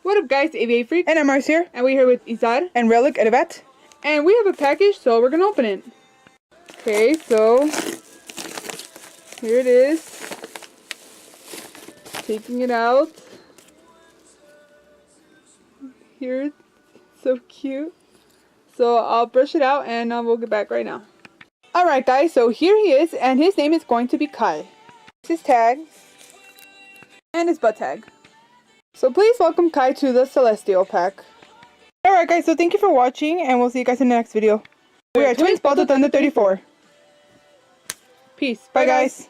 What up guys, AVA Freak. And I'm Mars here. And we're here with Izar. And Relic at a vet. And we have a package, so we're going to open it. Okay, so here it is. Taking it out. Here, so cute. So I'll brush it out and we'll get back right now. Alright guys, so here he is and his name is going to be Kai. His tag. And his butt tag. So please welcome Kai to the Celestial pack. Alright guys, so thank you for watching and we'll see you guys in the next video. We are Twins Balto Thunder 34. Peace. Bye guys.